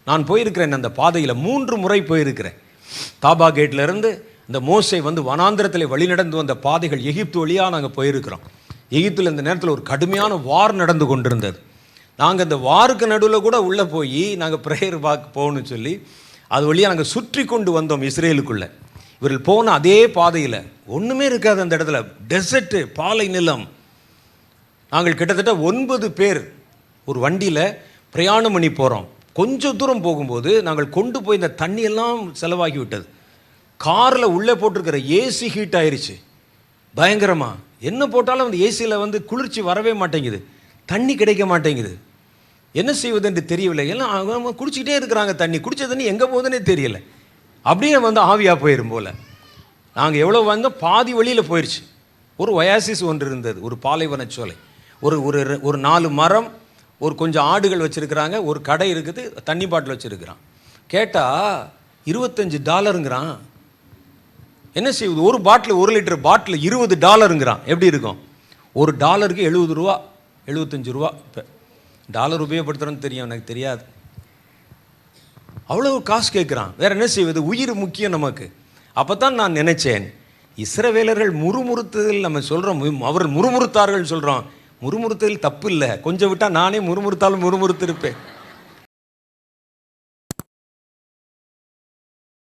நான் போயிருக்கிறேன், அந்த பாதையில் 3 முறை போயிருக்கிறேன். தாபா கேட்லேருந்து இந்த மோசே வந்து வனாந்திரத்தில் வழிநடந்து வந்த பாதைகள் எகிப்து வழியாக நாங்கள் போயிருக்கிறோம். எகிப்தில் இந்த நேரத்தில் ஒரு கடுமையான வார் நடந்து கொண்டிருந்தது. நாங்கள் இந்த வாருக்கு நடுவில் கூட உள்ளே போய் நாங்கள் ப்ரேயர் போகணும்னு சொல்லி அது வழியாக நாங்கள் சுற்றி கொண்டு வந்தோம் இஸ்ரேலுக்குள்ளே. இவர்கள் போன அதே பாதையில் ஒன்றுமே இருக்காது, அந்த இடத்துல டெசர்ட்டு, பாலை நிலம். நாங்கள் கிட்டத்தட்ட 9 பேர் ஒரு வண்டியில் பிரயாணம் பண்ணி போகிறோம். கொஞ்சம் தூரம் போகும்போது நாங்கள் கொண்டு போய் இந்த தண்ணியெல்லாம் செலவாகி விட்டது. காரில் உள்ளே போட்டிருக்கிற ஏசி ஹீட் ஆயிடுச்சு பயங்கரமாக. என்ன போட்டாலும் அந்த ஏசியில் வந்து குளிர்ச்சி வரவே மாட்டேங்குது, தண்ணி கிடைக்க மாட்டேங்குது. என்ன செய்வது என்று தெரியவில்லை. எல்லாம் அவங்க குடிச்சிக்கிட்டே இருக்கிறாங்க, தண்ணி குடித்த தண்ணி எங்கே போகுதுன்னே தெரியலை. அப்படியே வந்து ஆவியாக போயிடும் போல். நாங்கள் எவ்வளோ வந்தோம், பாதி வழியில் போயிடுச்சு. ஒரு ஒயாசிஸ் ஒன்று இருந்தது, ஒரு பாலைவன சோலை. ஒரு ஒரு ஒரு 4 மரம், ஒரு கொஞ்சம் ஆடுகள் வச்சுருக்கிறாங்க, ஒரு கடை இருக்குது, தண்ணி பாட்டில் வச்சுருக்கிறான். கேட்டால் $25. என்ன செய்வது, ஒரு பாட்டில் 1 லிட்டர் பாட்டில் $20. எப்படி இருக்கும்? ஒரு டாலருக்கு $70, $75. இப்போ டாலர் உபயோகப்படுத்துகிறோன்னு தெரியும், எனக்கு தெரியாது. அவ்வளோ காசு கேட்குறான். வேறு என்ன செய்வது, உயிர் முக்கியம் நமக்கு. அப்போ தான் நான் நினச்சேன், இஸ்ரவேலர்கள் முறுமுறுத்ததில் நம்ம சொல்கிறோம், அவர்கள் முறுமுறுத்தார்கள் சொல்கிறோம். முறுமுறுத்ததில் தப்பு இல்லை, கொஞ்சம் விட்டால் நானே முறுமுறுத்தாலும் முறுமுறுத்திருப்பேன்.